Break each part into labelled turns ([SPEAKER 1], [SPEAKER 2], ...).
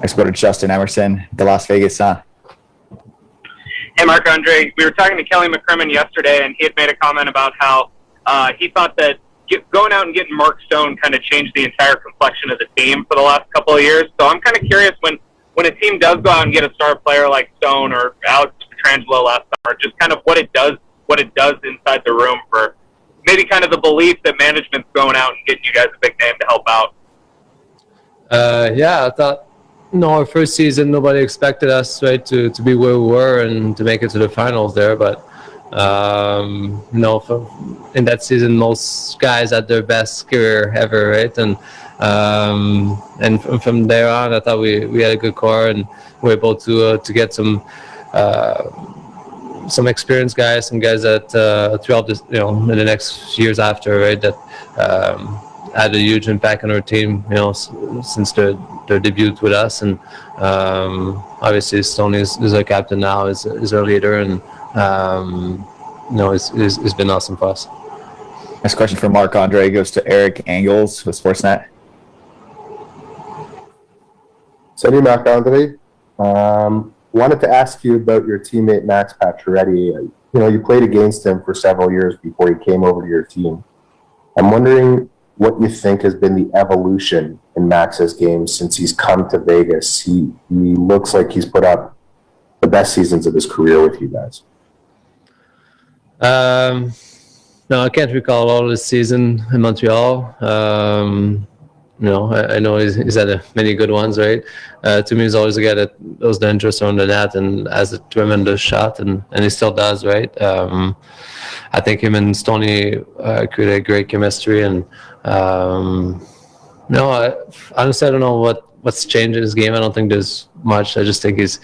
[SPEAKER 1] Let's go to Justin Emerson, the Las Vegas Sun.
[SPEAKER 2] Hey, Marc-Andre. We were talking to Kelly McCrimmon yesterday, and he had made a comment about how he thought that going out and getting Mark Stone kind of changed the entire complexion of the team for the last couple of years. So I'm kind of curious when a team does go out and get a star player like Stone or Alex Petrangelo last summer, just kind of what it does inside the room for maybe kind of the belief that management's going out and getting you guys a big name to help out.
[SPEAKER 3] I thought, our first season, nobody expected us, right, to be where we were and to make it to the finals there. But, in that season, most guys had their best career ever, right? And from there on, I thought we had a good core and we were able to get some experienced guys, some guys that throughout this, in the next years after, right, that had a huge impact on our team, since their debut with us. And obviously Stone is our captain now, is our leader, and it's been awesome for us.
[SPEAKER 1] Next question from Marc-Andre goes to Eric Angles with Sportsnet.
[SPEAKER 4] Salut, Marc-Andre. Wanted to ask you about your teammate Max Pacioretty. You played against him for several years before he came over to your team. I'm wondering what you think has been the evolution in Max's game since he's come to Vegas. He looks like he's put up the best seasons of his career with you guys.
[SPEAKER 3] No, I can't recall all of the season in Montreal. I know he's had many good ones, right? To me, he's always a guy that was dangerous on the net and has a tremendous shot, and he still does, right? I think him and Stoney created a great chemistry, and honestly, I don't know what's changed in his game. I don't think there's much. I just think his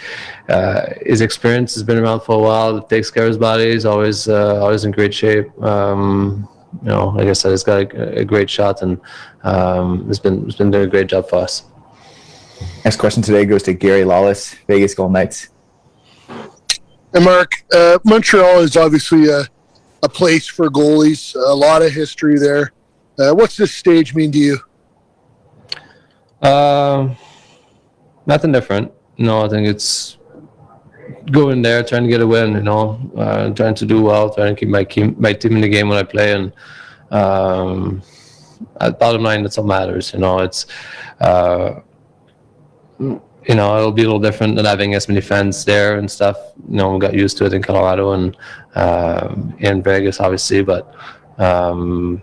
[SPEAKER 3] experience has been around for a while. It takes care of his body. He's always in great shape. Like I said, he's got a great shot, and it's been doing a great job for us.
[SPEAKER 1] Next question today goes to Gary Lawless, Vegas Golden Knights.
[SPEAKER 5] Hey, Mark. Montreal is obviously a place for goalies. A lot of history there. What's this stage mean to you?
[SPEAKER 3] Nothing different. I think it's going there, trying to get a win. Trying to do well, trying to keep my team in the game when I play, and at bottom line, that's all matters. It's it'll be a little different than having as many fans there and stuff. We got used to it in Colorado and in Vegas, obviously, but the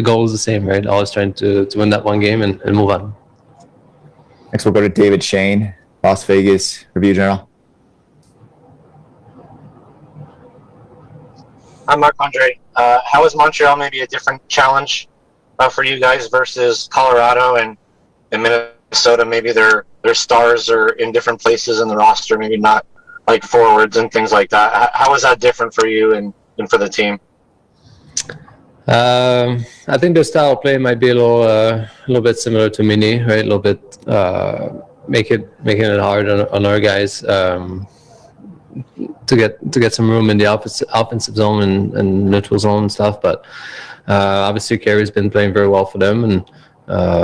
[SPEAKER 3] goal is the same, right? Always trying to win that one game and move on.
[SPEAKER 1] Next, we'll go to David Shane, Las Vegas Review-Journal.
[SPEAKER 6] I'm Marc-Andre. How is Montreal maybe a different challenge for you guys versus Colorado and Minnesota? Maybe their stars are in different places in the roster, maybe not like forwards and things like that. How is that different for you and for the team?
[SPEAKER 3] I think the style of play might be a little bit similar to Mini, right? A little bit making it hard on our guys to get some room in the offensive zone and neutral zone and stuff. But obviously, Carey's been playing very well for them, and I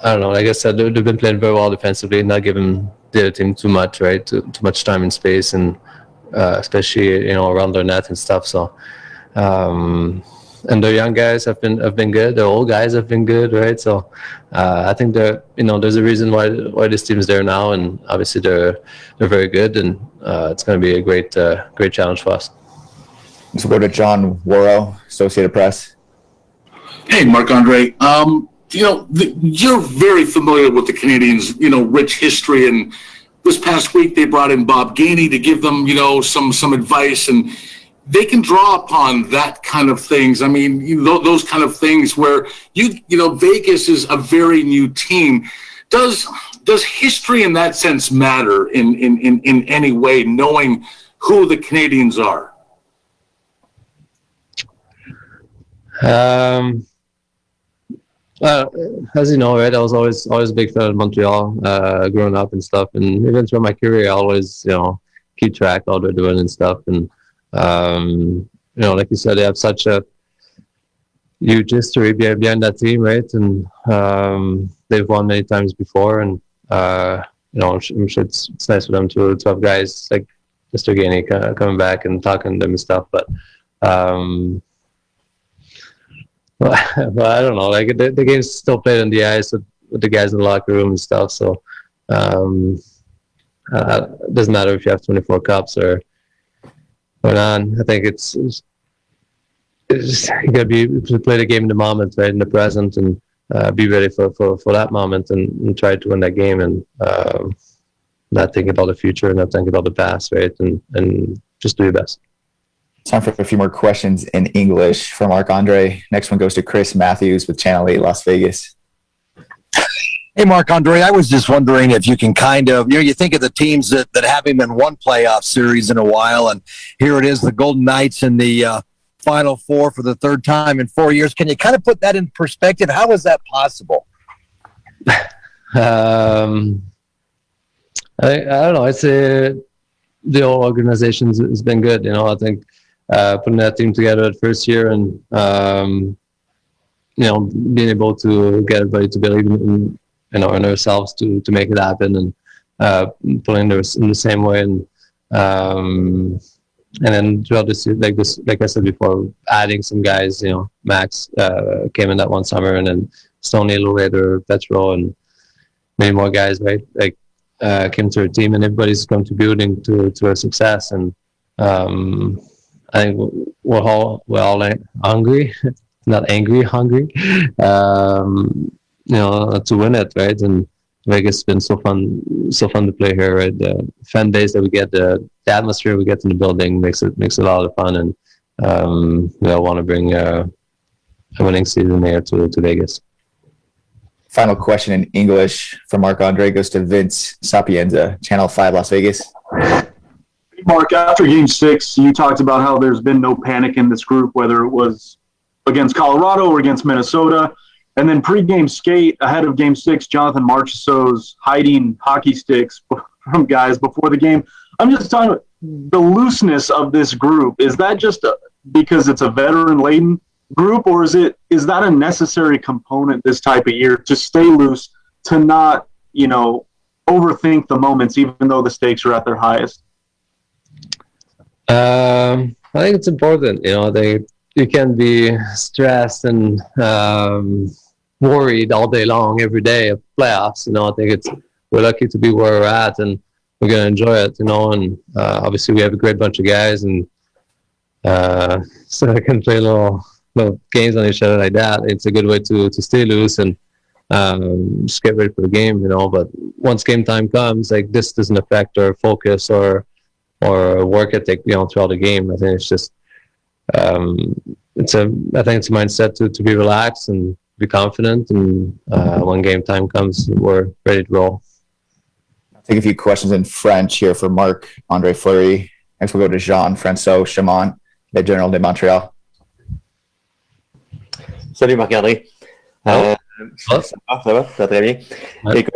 [SPEAKER 3] don't know. Like I said, they've been playing very well defensively, not giving the other team too much, right? Too much time and space, and especially around their net and stuff. So. And their young guys have been good. Their old guys have been good, right? So I think there's a reason why this team is there now, and obviously they're very good, and it's going to be a great challenge for us.
[SPEAKER 1] So we'll go to John Worrow, Associated Press.
[SPEAKER 7] Hey, Marc-Andre. You're very familiar with the Canadians' rich history, and this past week they brought in Bob Gainey to give them some advice, and they can draw upon that kind of things. I mean, those kind of things where Vegas is a very new team. Does history in that sense matter in any way, knowing who the Canadians are?
[SPEAKER 3] As you know, right, I was always a big fan of Montreal growing up and stuff, and even through my career, I always keep track of what they're doing and stuff. And like you said, they have such a huge history behind that team, right? And they've won many times before, and I'm sure it's nice for them to have guys like Mr. Gainey coming back and talking to them and stuff. But but I don't know. Like the game's still played on the ice with the guys in the locker room and stuff. So it doesn't matter if you have 24 cups or not. I think it's just you gotta play the game in the moment, right, in the present, and be ready for that moment and try to win that game, and not think about the future, not think about the past, right, and just do your best.
[SPEAKER 1] Time for a few more questions in English from Marc-Andre. Next one goes to Chris Matthews with Channel 8 Las Vegas.
[SPEAKER 8] Hey, Marc-Andre, I was just wondering if you can kind of, you think of the teams that haven't been won playoff series in a while, and here it is, the Golden Knights in the Final Four for the third time in 4 years. Can you kind of put that in perspective? How is that possible?
[SPEAKER 3] I don't know. I'd say the whole organization has been good. I think putting that team together at first year and being able to get everybody to believe in ourselves to make it happen, and playing in the same way, and then throughout this, like I said before, adding some guys. Max came in that one summer, and then Stoney a little later, Petro, and many more guys, right? Like came to our team, and everybody's contributing to our success. And I think we're all hungry, not angry, hungry, to win it, right? And Vegas has been so fun to play here, right? The fan base that we get, the atmosphere we get in the building makes it a lot of fun, and I want to bring a winning season here to Vegas.
[SPEAKER 1] Final question in English from Marc-Andre goes to Vince Sapienza, Channel 5 Las Vegas.
[SPEAKER 9] Mark, after Game 6, you talked about how there's been no panic in this group, whether it was against Colorado or against Minnesota. And then pre-game skate, ahead of Game 6, Jonathan Marchessault's hiding hockey sticks from guys before the game. I'm just talking about the looseness of this group. Is that just because it's a veteran-laden group, or is that a necessary component this type of year to stay loose, to not, overthink the moments, even though the stakes are at their highest?
[SPEAKER 3] I think it's important. You can't be stressed and worried all day long every day of playoffs. I think we're lucky to be where we're at, and we're gonna enjoy it. And obviously we have a great bunch of guys, and so I can play little games on each other like that. It's a good way to stay loose and just get ready for the game. But once game time comes, like, this doesn't affect our focus or work ethic, throughout the game. I think it's just I think it's a mindset to be relaxed and be confident, and when game time comes, we're ready to roll.
[SPEAKER 1] I'll take a few questions in French here for Marc-Andre Fleury. Next we'll go to Jean-François Chamon, le Journal de Montréal.
[SPEAKER 10] Salut Marc-André. Ça va très bien.
[SPEAKER 3] Ouais.
[SPEAKER 10] Écoute,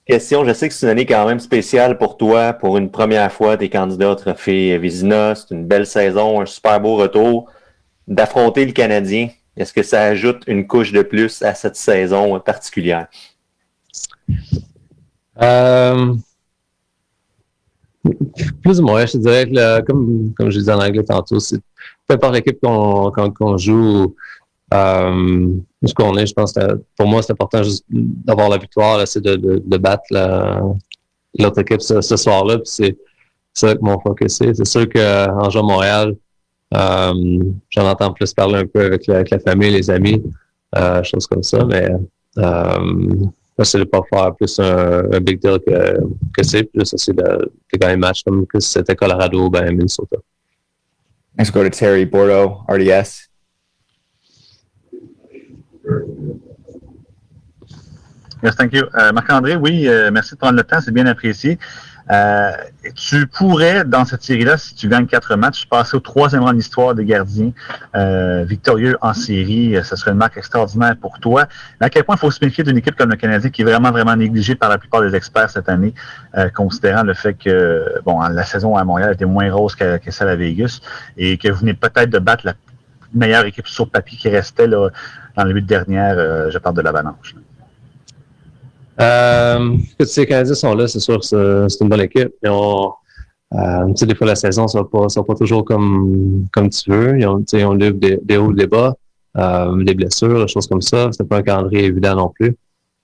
[SPEAKER 10] question, je sais que c'est une année quand même spéciale pour toi. Pour une première fois, tu es candidat au trophée Vézina. C'est une belle saison, un super beau retour. D'affronter le Canadien, est-ce que ça ajoute une couche de plus à cette saison particulière?
[SPEAKER 3] Plus ou moins, je te dirais que comme je disais en anglais tantôt, c'est peu importe l'équipe qu'on joue, ce qu'on est, je pense que pour moi, c'est important juste d'avoir la victoire, là, c'est de battre l'autre équipe ce soir-là. Puis c'est ça que mon focus est. C'est sûr qu'en jouant à Montréal, j'en entends plus parler un peu avec la famille, les amis, choses comme ça, mais j'essaie de pas faire plus un big deal que c'est, plus essayer de gagner un match comme que c'était Colorado ou Minnesota.
[SPEAKER 1] Next we'll go to Terry Bordeaux, RDS.
[SPEAKER 11] Yes, thank you. Marc-André, oui, merci de prendre le temps, c'est bien apprécié. Tu pourrais, dans cette série-là, si tu gagnes 4 matchs, passer au 3e rang de l'histoire des gardiens victorieux en série. Ce serait une marque extraordinaire pour toi. Mais à quel point il faut se méfier d'une équipe comme le Canadien qui est vraiment, vraiment négligée par la plupart des experts cette année, considérant le fait que la saison à Montréal était moins rose que celle à Vegas et que vous venez peut-être de battre meilleure équipe sur papier qui restait là, dans le but de dernière. Je parle de l'Avalanche.
[SPEAKER 3] Les Canadiens sont là, c'est sûr que c'est une bonne équipe. Des fois, la saison ne sera pas toujours comme tu veux. Ils ont des hauts, des bas, des blessures, des choses comme ça. C'est pas un calendrier évident non plus.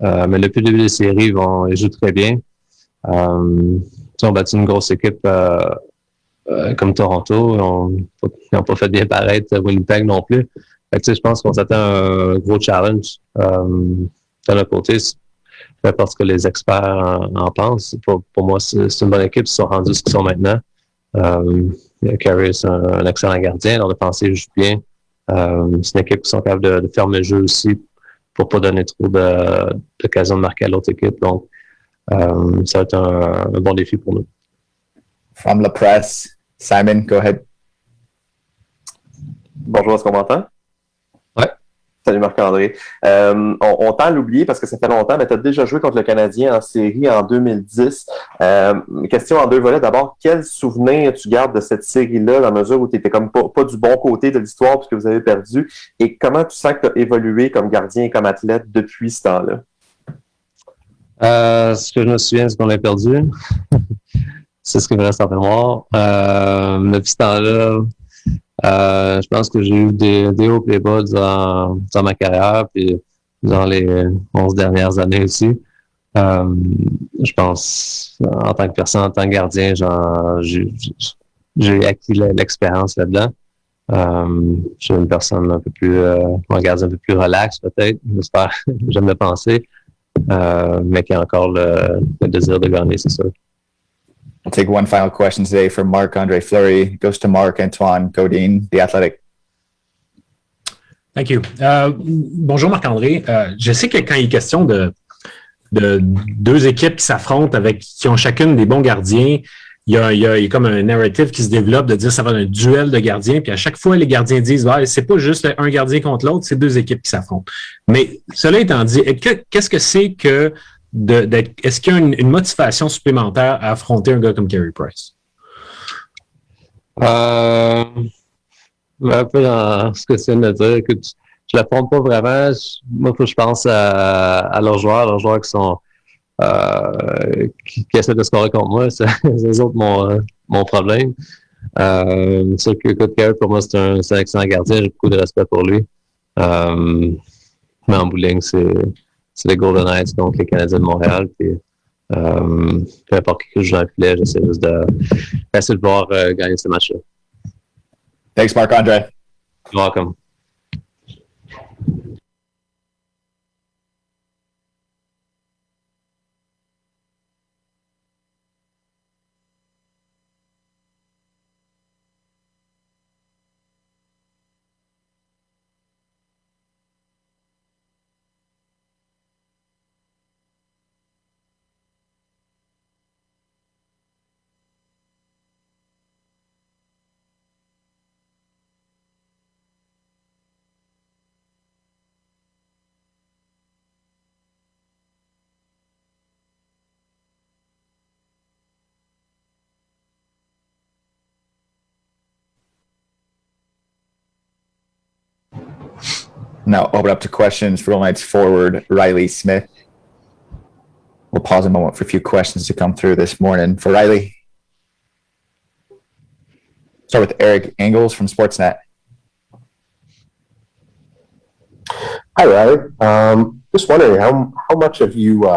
[SPEAKER 3] Mais depuis le début des séries, ils jouent très bien. Ils ont battu une grosse équipe comme Toronto. Ils n'ont pas fait bien paraître Winnipeg non plus. Je pense qu'on s'attend à un gros challenge de notre côté. Peu importe ce que les experts en pensent. Pour moi, c'est une bonne équipe. Ils sont rendus ce qu'ils sont maintenant. Carey, c'est un excellent gardien. Leur défensive joue bien. C'est une équipe qui sont capables de fermer le jeu aussi pour ne pas donner trop d'occasion de marquer à l'autre équipe. Donc, ça va être un bon défi pour nous.
[SPEAKER 1] From the press, Simon, go ahead.
[SPEAKER 10] Bonjour, est-ce qu'on m'entend?
[SPEAKER 3] Ouais.
[SPEAKER 10] Salut Marc-André. On tend à l'oublier parce que ça fait longtemps, mais tu as déjà joué contre le Canadien en série en 2010. Question en deux volets. D'abord, quel souvenir tu gardes de cette série-là, dans la mesure où tu n'étais comme pas du bon côté de l'histoire puisque vous avez perdu? Et comment tu sens que tu as évolué comme gardien et comme athlète depuis ce temps-là?
[SPEAKER 3] Ce que je me souviens, c'est qu'on l'a perdu. C'est ce qui me reste en mémoire. Depuis ce temps-là, je pense que j'ai eu des hauts et des bas dans ma carrière, puis dans les 11 dernières années aussi. Je pense, en tant que personne, en tant que gardien, j'ai acquis l'expérience là-dedans. Je suis une personne un peu plus, un gardien un peu plus relax peut-être, j'espère, j'aime le penser, mais qui a encore le désir de gagner, c'est sûr.
[SPEAKER 1] I'll take one final question today from Marc-Andre Fleury. It goes to Marc-Antoine Gaudin, The Athletic.
[SPEAKER 12] Thank you. Bonjour Marc-André. Je sais que quand il est question de deux équipes qui s'affrontent qui ont chacune des bons gardiens, il y a comme un narrative qui se développe de dire ça va être un duel de gardiens. Puis à chaque fois, les gardiens disent c'est pas juste un gardien contre l'autre, c'est deux équipes qui s'affrontent. Mais cela étant dit, qu'est-ce que c'est que est-ce qu'il y a une motivation supplémentaire à affronter un gars comme Carey Price?
[SPEAKER 3] Un peu dans ce que tu viens de dire, que je l'affronte pas vraiment. Moi, faut que je pense à leurs joueurs qui sont qui essaient de scorer contre moi. C'est les autres mon problème. C'est sûr que Carey, pour moi, c'est un excellent gardien. J'ai beaucoup de respect pour lui. Mais en bout de ligne, c'est les Golden Knights contre les Canadiens de Montréal. Puis, peu importe qui joue dans le filet, j'essaie juste d'essayer de voir gagner ce match-là.
[SPEAKER 1] Thanks, Marc-Andre.
[SPEAKER 3] You're welcome.
[SPEAKER 1] Now open up to questions for Golden Knights forward Riley Smith. We'll pause a moment for a few questions to come through this morning. For Riley, start with Eric Engels from Sportsnet.
[SPEAKER 4] Hi, Riley. Just wondering how much have you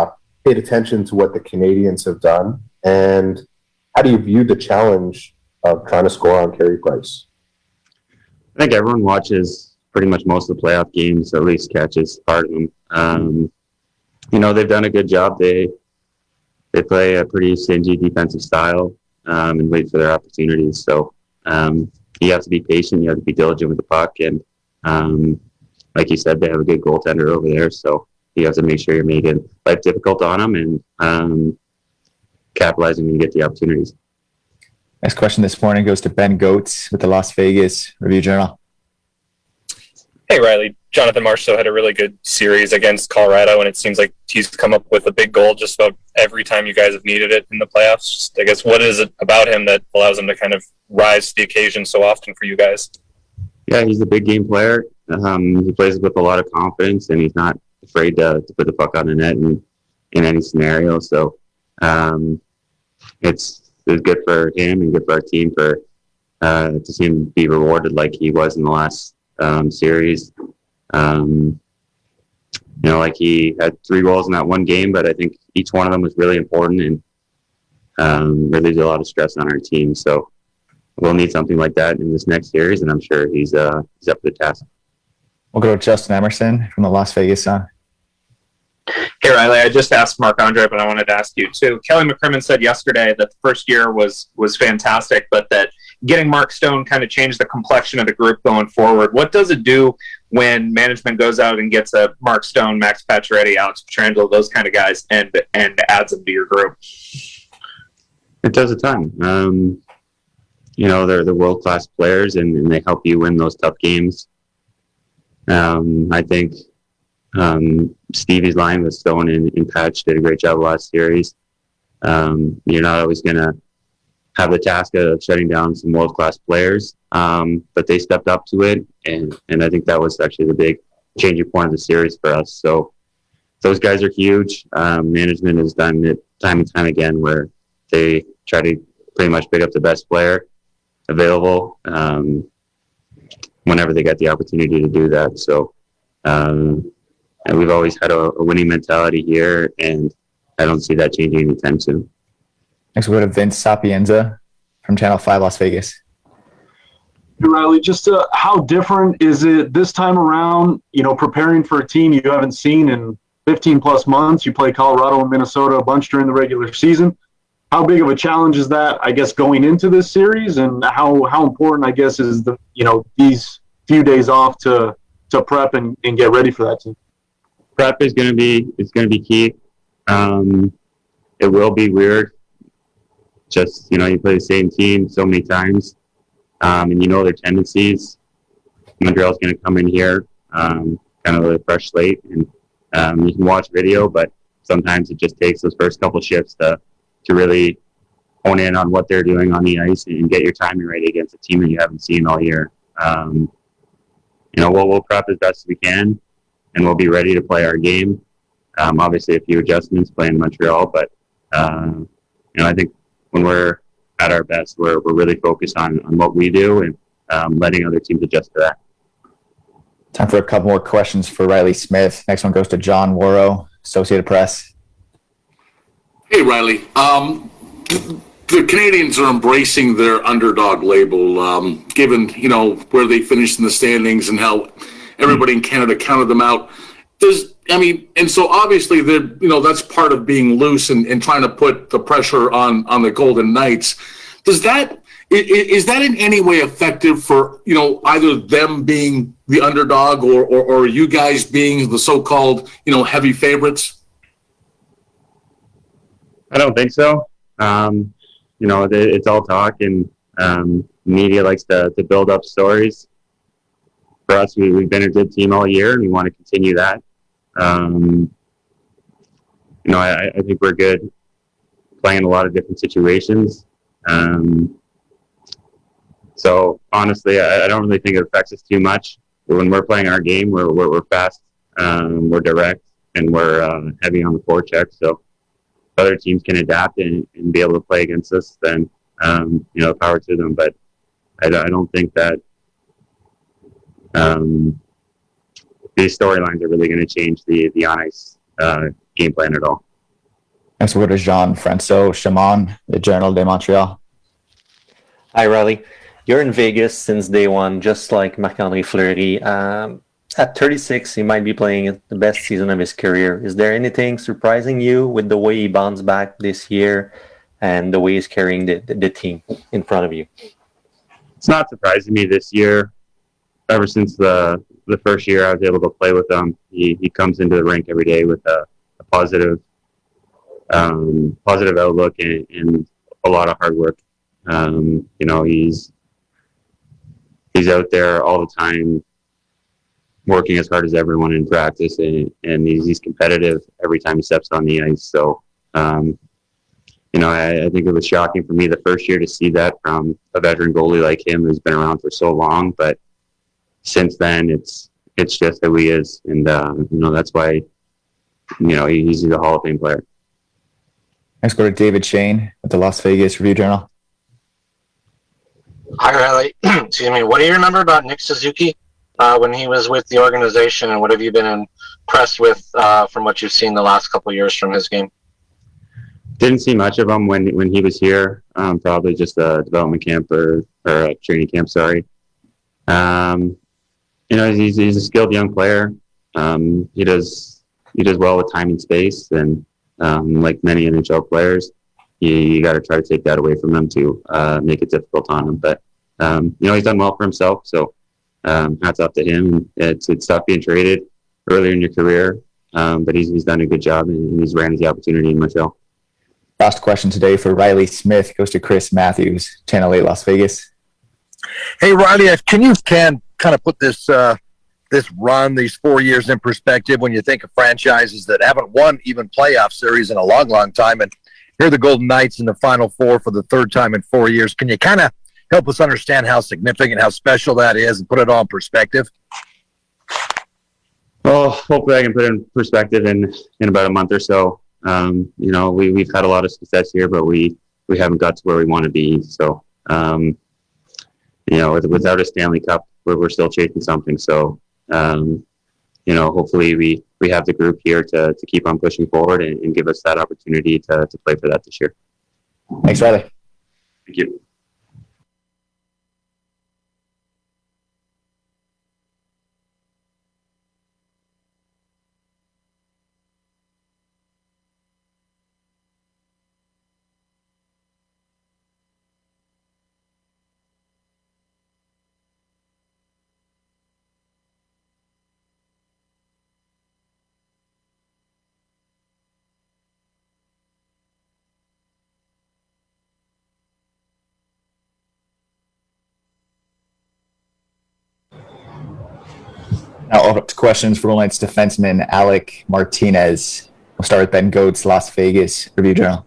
[SPEAKER 4] paid attention to what the Canadians have done, and how do you view the challenge of trying to score on Carey Price?
[SPEAKER 13] I think everyone watches pretty much most of the playoff games, at least catches part of them. They've done a good job. They play a pretty stingy defensive style and wait for their opportunities. So you have to be patient. You have to be diligent with the puck. And like you said, they have a good goaltender over there. So you have to make sure you're making life difficult on them and capitalizing when you get the opportunities.
[SPEAKER 1] Next question this morning goes to Ben Goetz with the Las Vegas Review-Journal.
[SPEAKER 14] Hey, Riley. Jonathan Marchessault had a really good series against Colorado, and it seems like he's come up with a big goal just about every time you guys have needed it in the playoffs. I guess, what is it about him that allows him to kind of rise to the occasion so often for you guys?
[SPEAKER 13] Yeah, he's a big game player. He plays with a lot of confidence, and he's not afraid to put the puck on the net in any scenario. So it's good for him and good for our team to see him be rewarded like he was in the last series. Like he had 3 goals in that one game, but I think each one of them was really important and really did a lot of stress on our team. So we'll need something like that in this next series, and I'm sure he's up for the task.
[SPEAKER 1] We'll go to Justin Emerson from the Las Vegas Sun.
[SPEAKER 2] Hey, Riley, I just asked Marc-Andre, but I wanted to ask you too. Kelly McCrimmon said yesterday that the first year was fantastic, but that getting Mark Stone kind of changed the complexion of the group going forward. What does it do when management goes out and gets a Mark Stone, Max Pacioretty, Alex Pietrangelo, those kind of guys, and adds them to your group?
[SPEAKER 13] It does a ton. They're world-class players, and they help you win those tough games. I think Stevie's line with Stone and Patch did a great job last series. You're not always going to have the task of shutting down some world-class players, but they stepped up to it, and I think that was actually the big changing point of the series for us. So those guys are huge. Management has done it time and time again where they try to pretty much pick up the best player available whenever they get the opportunity to do that. So and we've always had a winning mentality here, and I don't see that changing anytime soon.
[SPEAKER 1] Next, we'll go to Vince Sapienza from Channel 5 Las Vegas.
[SPEAKER 9] Hey, Riley, just how different is it this time around, preparing for a team you haven't seen in 15-plus months? You play Colorado and Minnesota a bunch during the regular season. How big of a challenge is that, I guess, going into this series, and how important, I guess, is these few days off to prep and get ready for that team?
[SPEAKER 13] Prep is going to be key. It will be weird. Just, you play the same team so many times, and their tendencies. Montreal's going to come in here kind of with a fresh slate, and you can watch video, but sometimes it just takes those first couple shifts to really hone in on what they're doing on the ice and get your timing right against a team that you haven't seen all year. We'll prep as best as we can, and we'll be ready to play our game. Obviously, a few adjustments playing Montreal, but I think when we're at our best, we're really focused on what we do and letting other teams adjust to that.
[SPEAKER 1] Time for a couple more questions for Riley Smith. Next one goes to John Worrow, Associated Press.
[SPEAKER 7] Hey, Riley. The Canadians are embracing their underdog label, given, where they finished in the standings and how everybody in Canada counted them out. And so obviously that's part of being loose and trying to put the pressure on the Golden Knights. Is that in any way effective for, either them being the underdog or you guys being the so-called, heavy favorites?
[SPEAKER 13] I don't think so. It's all talk, and media likes to build up stories. For us, we've been a good team all year, and we want to continue that. I think we're good playing a lot of different situations. So honestly, I don't really think it affects us too much. When we're playing our game, we're fast, we're direct, and we're heavy on the forecheck. So if other teams can adapt and be able to play against us, then power to them. But I don't think that these storylines are really going to change the on-ice game plan at all.
[SPEAKER 1] Next, we'll go to Jean-François Chamon, the Journal de Montreal.
[SPEAKER 10] Hi, Riley. You're in Vegas since day one, just like Marc-Andre Fleury. At 36, he might be playing the best season of his career. Is there anything surprising you with the way he bounced back this year and the way he's carrying the team in front of you?
[SPEAKER 13] It's not surprising me this year. Ever since the first year I was able to play with him, he comes into the rink every day with a positive outlook and a lot of hard work. He's out there all the time, working as hard as everyone in practice, and he's competitive every time he steps on the ice. So, I think it was shocking for me the first year to see that from a veteran goalie like him who's been around for so long. But since then, it's just who he is, and that's why he's a Hall of Fame player.
[SPEAKER 1] Next, go to David Shane with the Las Vegas Review-Journal.
[SPEAKER 6] Hi, Riley. Excuse me. What do you remember about Nick Suzuki when he was with the organization, and what have you been impressed with from what you've seen the last couple of years from his game?
[SPEAKER 13] Didn't see much of him when he was here. Probably just a development camp or a training camp. Sorry. He's a skilled young player. He does well with time and space, and like many NHL players, you got to try to take that away from them to make it difficult on him. But he's done well for himself, so hats off to him. It's tough being traded earlier in your career, but he's done a good job, and he's ran the opportunity in Montreal.
[SPEAKER 1] Last question today for Riley Smith goes to Chris Matthews, Channel 8 Las Vegas.
[SPEAKER 8] Hey, Riley, can you kind of put this run, these 4 years in perspective when you think of franchises that haven't won even playoff series in a long, long time, and here are the Golden Knights in the Final Four for the third time in 4 years. Can you kind of help us understand how significant, how special that is, and put it all in perspective?
[SPEAKER 13] Well, hopefully I can put it in perspective in about a month or so. We've had a lot of success here, but we haven't got to where we want to be. So, without a Stanley Cup, we're still chasing something. So, hopefully we have the group here to keep on pushing forward and give us that opportunity to play for that this year.
[SPEAKER 1] Thanks, Riley.
[SPEAKER 13] Thank you.
[SPEAKER 1] Now up to questions for Golden Knights defenseman Alec Martinez. We'll start with Ben Goetz, Las Vegas Review-Journal.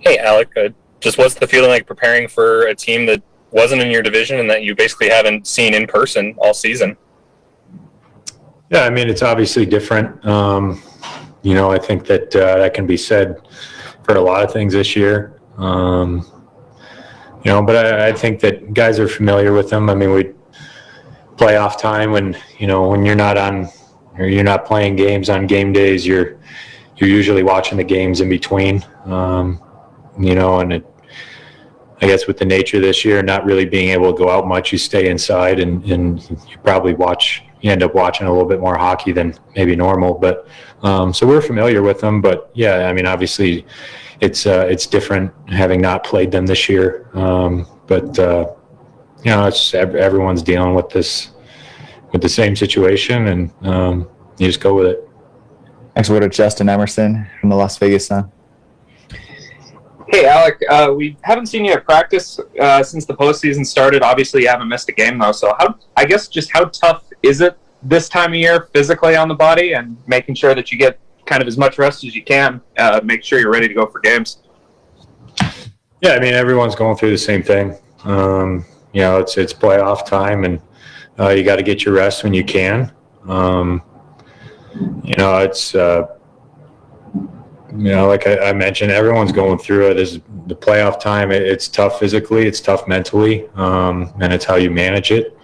[SPEAKER 14] Hey, Alec. Just what's the feeling like preparing for a team that wasn't in your division and that you basically haven't seen in person all season?
[SPEAKER 12] Yeah, I mean, it's obviously different. I think that that can be said for a lot of things this year. But I think that guys are familiar with them. I mean, we playoff time when you're not on or you're not playing games on game days, you're usually watching the games in between. And I guess with the nature this year, not really being able to go out much, you stay inside and you probably you end up watching a little bit more hockey than maybe normal. But so we're familiar with them. But yeah, I mean, obviously it's different having not played them this year. It's everyone's dealing with the same situation, and you just go with it.
[SPEAKER 1] Next, we'll go to Justin Emerson from the Las Vegas Sun.
[SPEAKER 15] Hey, Alec, we haven't seen you at practice since the postseason started. Obviously, you haven't missed a game, though. So how tough is it this time of year physically on the body and making sure that you get kind of as much rest as you can, make sure you're ready to go for games?
[SPEAKER 12] Yeah, I mean, everyone's going through the same thing. It's playoff time, and you got to get your rest when you can. Like I mentioned, everyone's going through it. Is the playoff time? It's tough physically, it's tough mentally, and it's how you manage it.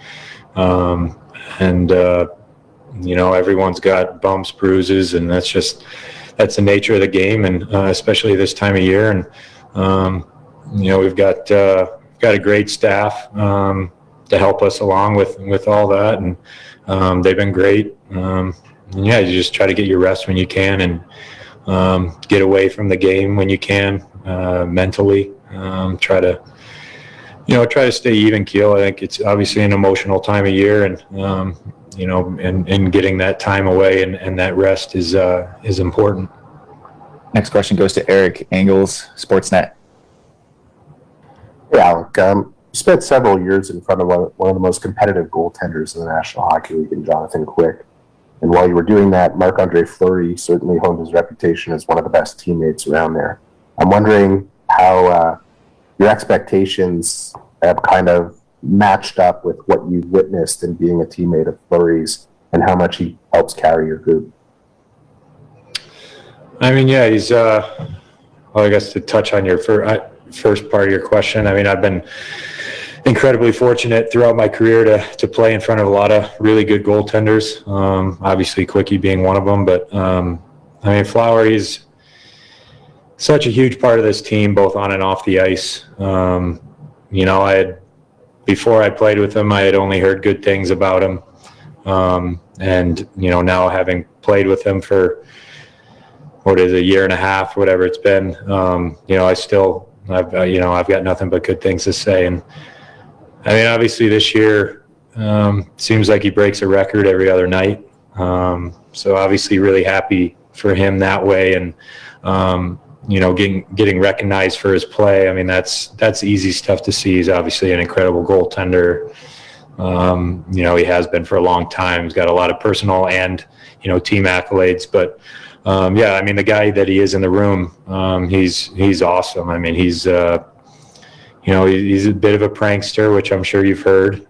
[SPEAKER 12] Everyone's got bumps, bruises, and that's the nature of the game, and especially this time of year. And we've got a great staff to help us along with all that, and they've been great. You just try to get your rest when you can, and get away from the game when you can, mentally. Try to stay even keel. I think it's obviously an emotional time of year, and and getting that time away and that rest is important.
[SPEAKER 1] Next question goes to Eric Engels, Sportsnet.
[SPEAKER 4] Hey, Alec. You spent several years in front of one of the most competitive goaltenders in the National Hockey League, in Jonathan Quick. And while you were doing that, Marc-Andre Fleury certainly honed his reputation as one of the best teammates around there. I'm wondering how your expectations have kind of matched up with what you've witnessed in being a teammate of Fleury's and how much he helps carry your group?
[SPEAKER 16] I mean, yeah, he's, well, I guess to touch on your first part of your question, I mean, I've been incredibly fortunate throughout my career to play in front of a lot of really good goaltenders. Obviously, Quickie being one of them, but I mean, Flower, he's such a huge part of this team, both on and off the ice. You know, before I played with him, I had only heard good things about him. And, you know, now having played with him for, a year and a half, whatever it's been, you know, I've got nothing but good things to say. And I mean, obviously this year, seems like he breaks a record every other night. So obviously really happy for him that way. And, you know, getting recognized for his play. I mean, that's easy stuff to see. He's obviously an incredible goaltender. You know, he has been for a long time. He's got a lot of personal and, you know, team accolades, but, yeah, I mean, the guy that he is in the room, he's awesome. I mean, he's, you know, he's a bit of a prankster, which I'm sure you've heard.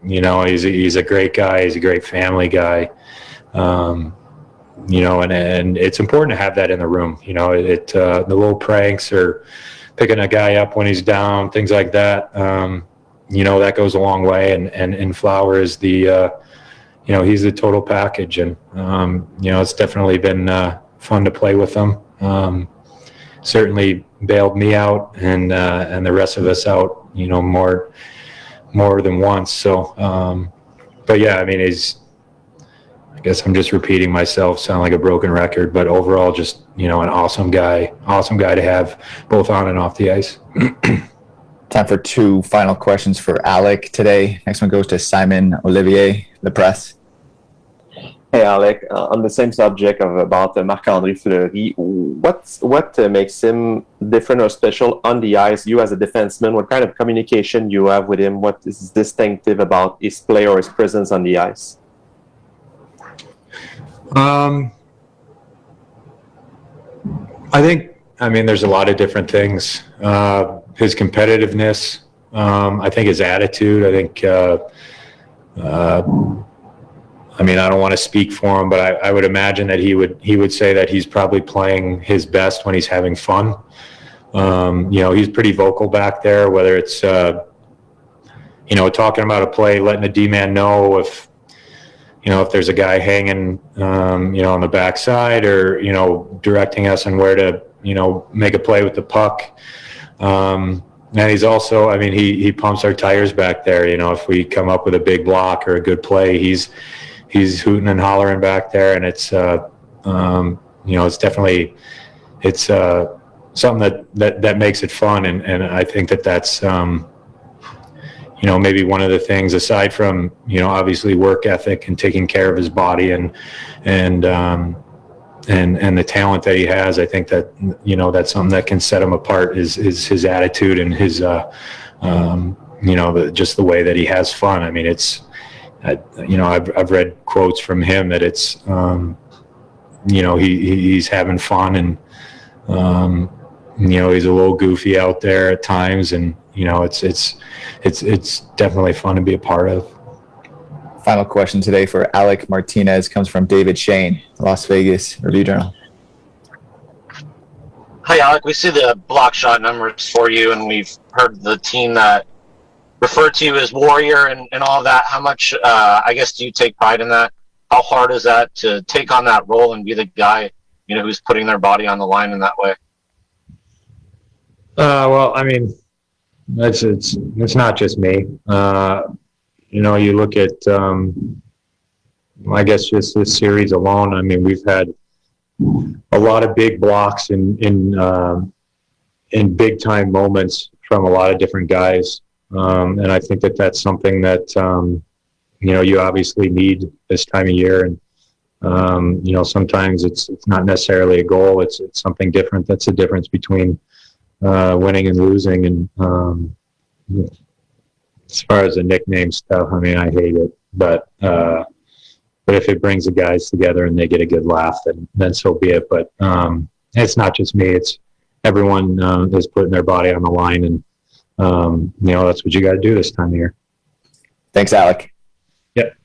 [SPEAKER 16] You know, he's a great guy. He's a great family guy. You know, and it's important to have that in the room. You know, the little pranks or picking a guy up when he's down, things like that. You know, that goes a long way. And Flower is you know, he's the total package. And, you know, it's definitely been fun to play with him. Certainly bailed me out and the rest of us out, you know, more than once. So, but yeah, I mean, I guess I'm just repeating myself, sound like a broken record, but overall just, you know, an awesome guy to have both on and off the ice.
[SPEAKER 1] Time for two final questions for Alec today. Next one goes to Simon Olivier, the press.
[SPEAKER 10] Hey Alec, on the same subject about Marc-André Fleury, what makes him different or special on the ice? You as a defenseman, what kind of communication you have with him? What is distinctive about his play or his presence on the ice?
[SPEAKER 16] I mean, there's a lot of different things. His competitiveness, I think his attitude, I think, I mean, I don't want to speak for him, but I would imagine that he would say that he's probably playing his best when he's having fun. You know, he's pretty vocal back there, whether it's, you know, talking about a play, letting the D-man know if there's a guy hanging, you know, on the backside or, you know, directing us on where to, you know, make a play with the puck. And he's also, I mean, he pumps our tires back there. You know, if we come up with a big block or a good play, he's hooting and hollering back there. And it's, you know, it's definitely, it's something that makes it fun. And I think that's, you know, maybe one of the things aside from, you know, obviously work ethic and taking care of his body and the talent that he has, I think that, you know, that's something that can set him apart is his attitude and his, you know, just the way that he has fun. I mean, it's, you know, I've read quotes from him that it's, you know, he's having fun and, you know, he's a little goofy out there at times and, you know, it's definitely fun to be a part of.
[SPEAKER 1] Final question today for Alec Martinez comes from David Shane, Las Vegas Review-Journal.
[SPEAKER 6] Hi, Alec. We see the block shot numbers for you, and we've heard the team that referred to you as warrior and all of that. How much, I guess, do you take pride in that? How hard is that to take on that role and be the guy, you know, who's putting their body on the line in that way?
[SPEAKER 16] Well, I mean, it's not just me. You know, you look at, I guess just this series alone, I mean, we've had a lot of big blocks in big time moments from a lot of different guys. And I think that's something that, you know, you obviously need this time of year. And, you know, sometimes it's not necessarily a goal. It's something different. That's the difference between winning and losing. And, as far as the nickname stuff, I mean, I hate it, but if it brings the guys together and they get a good laugh, then so be it. But it's not just me; it's everyone is putting their body on the line, and That's what you got to do this time of year.
[SPEAKER 1] Thanks, Alec.
[SPEAKER 16] Yep.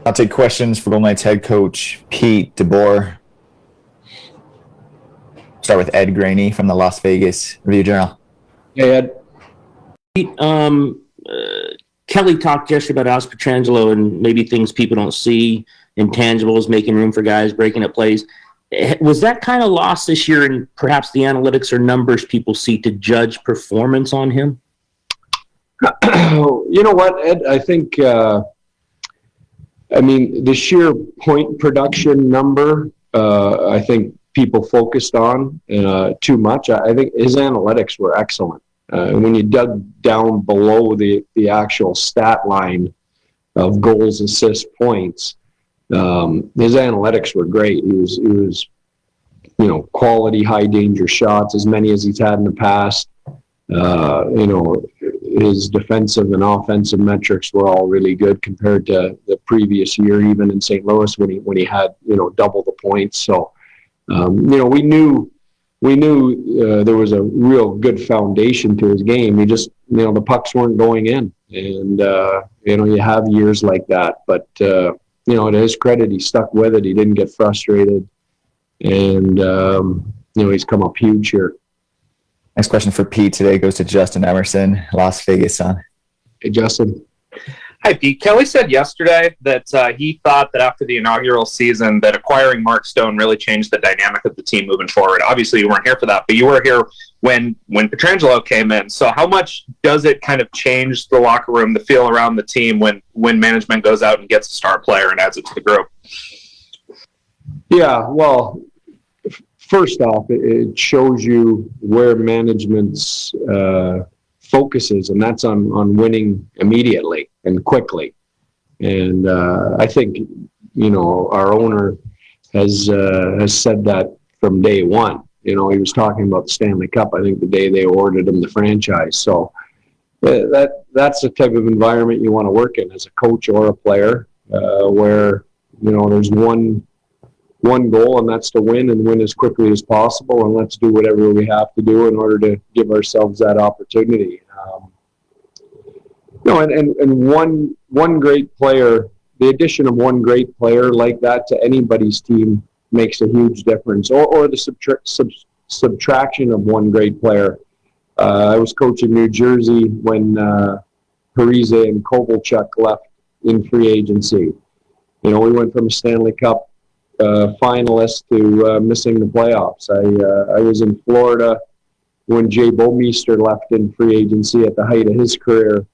[SPEAKER 1] I'll take questions for Golden Knights head coach Pete DeBoer. Start with Ed Graney from the Las Vegas Review-Journal.
[SPEAKER 17] Hey, Ed. Pete, Kelly talked yesterday about Alex Pietrangelo and maybe things people don't see, intangibles, making room for guys, breaking up plays. Was that kind of lost this year in perhaps the analytics or numbers people see to judge performance on him?
[SPEAKER 18] You know what, Ed? I think, the sheer point production number, I think people focused on too much. I think his analytics were excellent. When you dug down below the actual stat line of goals, assists, points, his analytics were great. He was quality, high danger shots, as many as he's had in the past. His defensive and offensive metrics were all really good compared to the previous year, even in St. Louis when he had double the points. So we knew there was a real good foundation to his game. He just the pucks weren't going in, and you have years like that. But to his credit, he stuck with it. He didn't get frustrated, and he's come up huge here.
[SPEAKER 1] Next question for Pete today goes to Justin Emerson, Las Vegas Sun.
[SPEAKER 18] Hey, Justin.
[SPEAKER 15] Hi, Pete. Kelly said yesterday that he thought that after the inaugural season that acquiring Mark Stone really changed the dynamic of the team moving forward. Obviously, you weren't here for that, but you were here when Pietrangelo came in. So how much does it kind of change the locker room, the feel around the team when management goes out and gets a star player and adds it to the group?
[SPEAKER 18] Yeah, well, first off, it shows you where management's focus is, and that's on winning immediately and quickly. And I think our owner has said that from day one. He was talking about the Stanley Cup, I think, the day they awarded him the franchise. So that's the type of environment you want to work in as a coach or a player, where there's one one goal, and that's to win and win as quickly as possible. And let's do whatever we have to do in order to give ourselves that opportunity. And one great player, the addition of one great player like that to anybody's team makes a huge difference, or the subtraction of one great player. I was coaching New Jersey when Parise and Kovalchuk left in free agency. We went from a Stanley Cup finalist to missing the playoffs. I was in Florida when Jay Bouwmeester left in free agency at the height of his career.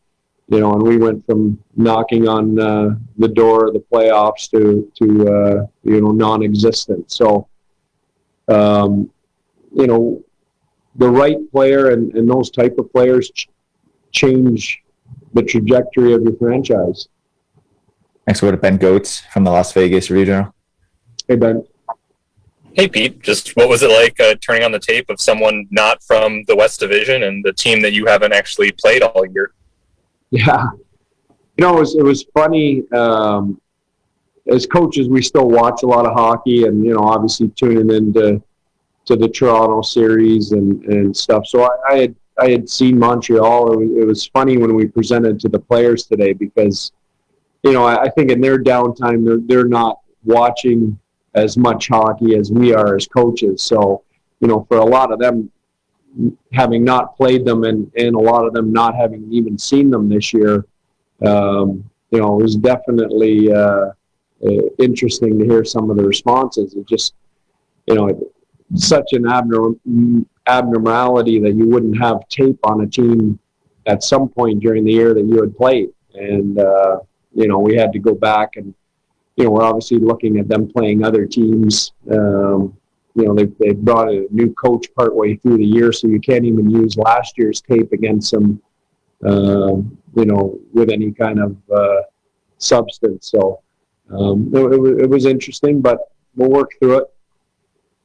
[SPEAKER 18] And we went from knocking on the door of the playoffs to non-existent. So, the right player and those type of players change the trajectory of your franchise.
[SPEAKER 1] Next, we'll go to Ben Goetz from the Las Vegas Review-Journal.
[SPEAKER 18] Hey, Ben.
[SPEAKER 14] Hey, Pete. Just what was it like turning on the tape of someone not from the West Division and the team that you haven't actually played all year?
[SPEAKER 18] Yeah. It was funny. As coaches, we still watch a lot of hockey and, obviously tuning into the Toronto series and stuff. So I had seen Montreal. It was funny when we presented to the players today because, I think in their downtime, they're not watching as much hockey as we are as coaches. So, for a lot of them, having not played them and a lot of them not having even seen them this year, it was definitely interesting to hear some of the responses. It just, such an abnormality that you wouldn't have tape on a team at some point during the year that you had played. And, we had to go back and, we're obviously looking at them playing other teams. They brought a new coach partway through the year, so you can't even use last year's tape against them, with any kind of substance. So it was interesting, but we'll work through it.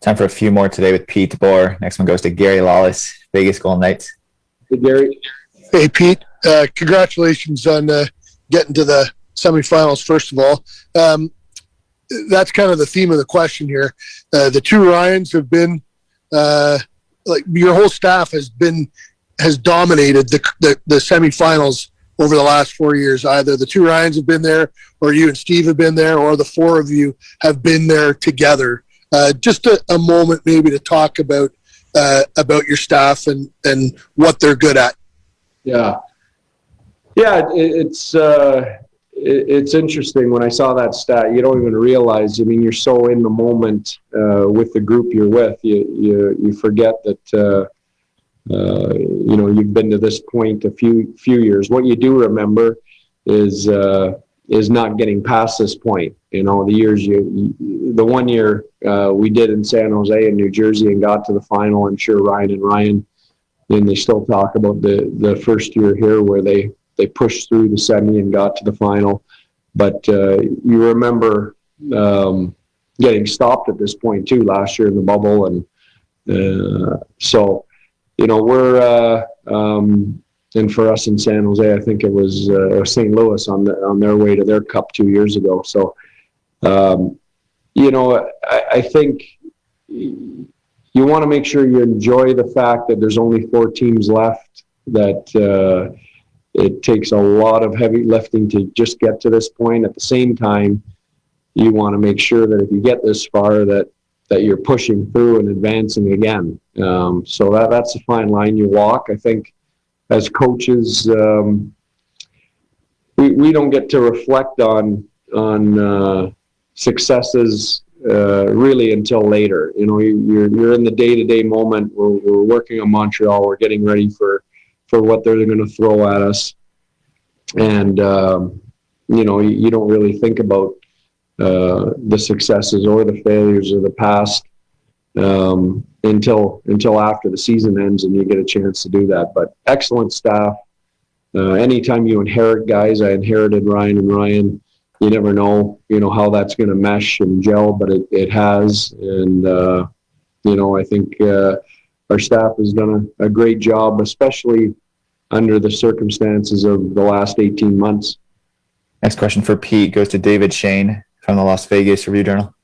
[SPEAKER 1] Time for a few more today with Pete DeBoer. Next one goes to Gary Lawless, Vegas Golden Knights.
[SPEAKER 18] Hey, Gary.
[SPEAKER 5] Hey, Pete. Congratulations on getting to the semifinals, first of all. That's kind of the theme of the question here. The two Ryans have been, your whole staff has dominated the semifinals over the last 4 years. Either the two Ryans have been there, or you and Steve have been there, or the four of you have been there together. Just a moment maybe to talk about your staff and what they're good at.
[SPEAKER 18] Yeah, it's interesting when I saw that stat. You don't even realize. You're so in the moment with the group you're with. You forget that you've been to this point a few years. What you do remember is not getting past this point. The years the 1 year we did in San Jose and New Jersey and got to the final. I'm sure Ryan and Ryan, and they still talk about the first year here where they pushed through the semi and got to the final. But you remember getting stopped at this point too last year in the bubble. And so, we're, and for us in San Jose, I think it was St. Louis on their way to their cup 2 years ago. So, I think you want to make sure you enjoy the fact that there's only 4 teams left, that it takes a lot of heavy lifting to just get to this point. At the same time, you want to make sure that if you get this far, that you're pushing through and advancing again. So that's a fine line you walk. I think as coaches, we don't get to reflect on successes really until later. You're in the day-to-day moment. We're working on Montreal. We're getting ready for what they're going to throw at us. And, you don't really think about the successes or the failures of the past until after the season ends and you get a chance to do that. But excellent staff. Anytime you inherit guys, I inherited Ryan and Ryan, you never know, how that's going to mesh and gel, but it has. And, I think our staff has done a great job, especially under the circumstances of the last 18 months.
[SPEAKER 1] Next question for Pete goes to David Shane from the Las Vegas Review-Journal.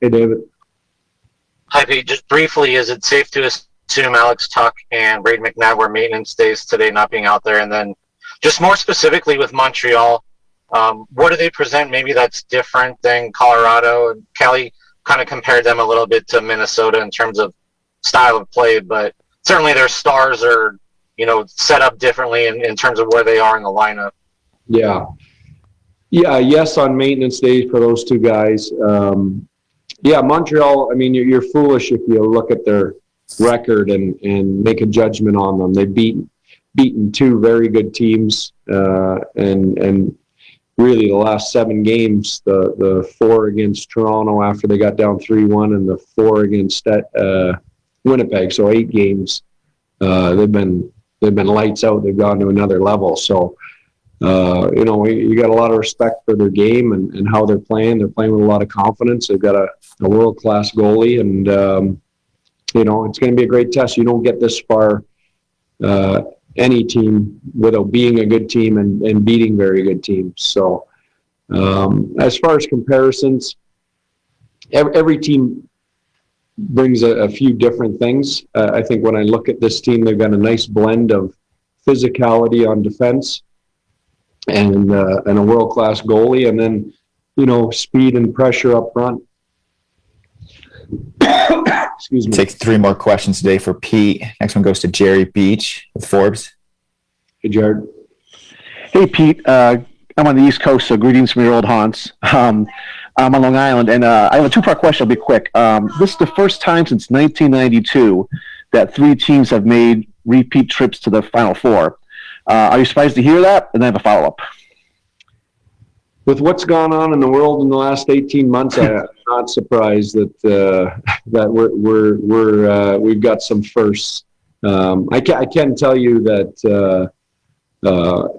[SPEAKER 18] Hey, David.
[SPEAKER 6] Hi, Pete. Just briefly, is it safe to assume Alex Tuck and Braden McNabb were maintenance days today, not being out there? And then just more specifically with Montreal, what do they present maybe that's different than Colorado? And Kelly kind of compared them a little bit to Minnesota in terms of style of play, but certainly their stars are, set up differently in terms of where they are in the lineup.
[SPEAKER 18] Yeah. Yeah, yes, on maintenance days for those two guys. Montreal, I mean, you're foolish if you look at their record and make a judgment on them. They've beaten two very good teams, and really the last 7 games, the 4 against Toronto after they got down 3-1 and the 4 against Winnipeg, so 8 games. They've been lights out. They've gone to another level. So, you got a lot of respect for their game and how they're playing. They're playing with a lot of confidence. They've got a world-class goalie, and, it's going to be a great test. You don't get this far, any team, without being a good team and beating very good teams. So, as far as comparisons, every team brings a few different things. I think when I look at this team, they've got a nice blend of physicality on defense and a world-class goalie, and then, speed and pressure up front. Excuse me.
[SPEAKER 1] Take 3 more questions today for Pete. Next one goes to Jerry Beach with Forbes.
[SPEAKER 18] Hey, Jared.
[SPEAKER 19] Hey, Pete. I'm on the East Coast, so greetings from your old haunts. I'm on Long Island, and I have a 2-part question. I'll be quick. This is the first time since 1992 that 3 teams have made repeat trips to the Final Four. Are you surprised to hear that? And then I have a follow-up.
[SPEAKER 18] With what's gone on in the world in the last 18 months, I'm not surprised that we've got some firsts. I can tell you that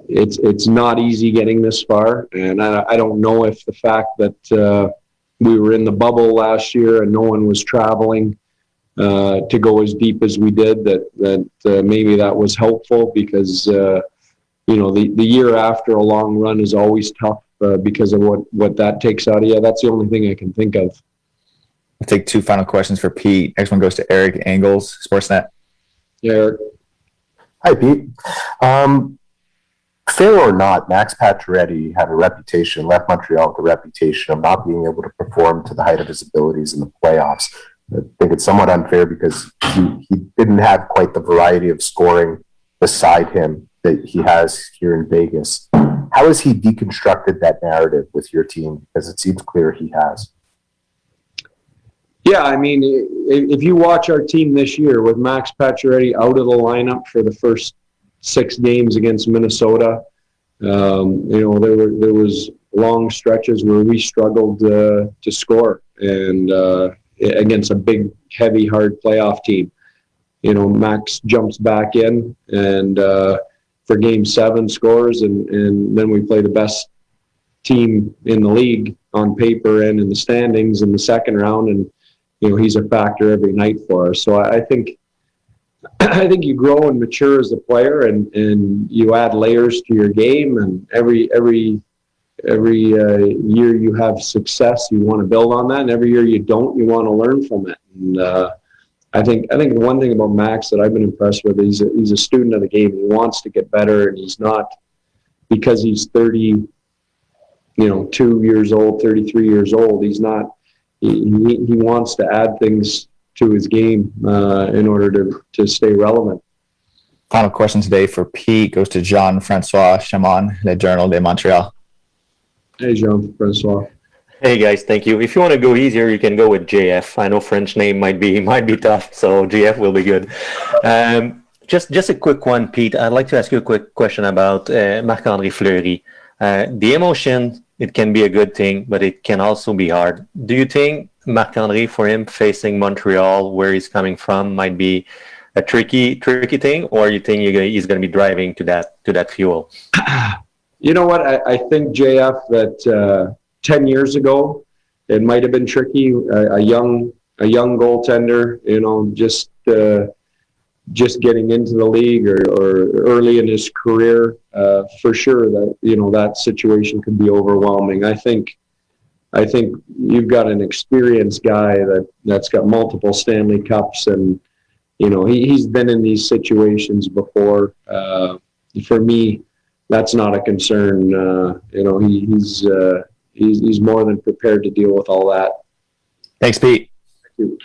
[SPEAKER 18] it's not easy getting this far, and I don't know if the fact that we were in the bubble last year and no one was traveling to go as deep as we did, that maybe that was helpful, because the year after a long run is always tough because of what that takes out of you. That's the only thing I can think of.
[SPEAKER 1] I'll take 2 final questions for Pete. Next one goes to Eric Engels, Sportsnet.
[SPEAKER 18] Yeah, Eric.
[SPEAKER 4] Hi, Pete. Fair or not, Max Pacioretty had a reputation, left Montreal with a reputation of not being able to perform to the height of his abilities in the playoffs. I think it's somewhat unfair because he didn't have quite the variety of scoring beside him that he has here in Vegas. How has he deconstructed that narrative with your team? Because it seems clear he has.
[SPEAKER 18] Yeah, I mean, if you watch our team this year with Max Pacioretty out of the lineup for the first 6 games against Minnesota, there was long stretches where we struggled to score, and against a big, heavy, hard playoff team. Max jumps back in and for Game 7 scores, and then we play the best team in the league on paper and in the standings in the second round, and he's a factor every night for us. So I think you grow and mature as a player, and you add layers to your game, and every year you have success, you want to build on that, and every year you don't, you want to learn from it. And I think the one thing about Max that I've been impressed with is he's a student of the game. He wants to get better, and he's not, because he's 32 years old, 33 years old. He's not. He wants to add things to his game in order to stay relevant.
[SPEAKER 1] Final question today for Pete goes to Jean-Francois Chamon, Le Journal de Montréal.
[SPEAKER 18] Hey, Jean-Francois.
[SPEAKER 10] Hey guys, thank you. If you want to go easier, you can go with JF. I know French name might be tough, so JF will be good. Just a quick one, Pete. I'd like to ask you a quick question about Marc-André Fleury. The emotion, it can be a good thing, but it can also be hard. Do you think Marc-André, for him facing Montreal, where he's coming from, might be a tricky thing, or you think he's going to be driving to that fuel?
[SPEAKER 18] You know what? I think, JF, that 10 years ago, it might have been tricky. A young goaltender, just getting into the league or early in his career, for sure that that situation could be overwhelming. I think I think you've got an experienced guy that's got multiple Stanley Cups, and he's been in these situations before. For me, that's not a concern. He's more than prepared to deal with all that.
[SPEAKER 1] Thanks, Pete.
[SPEAKER 18] Thank you.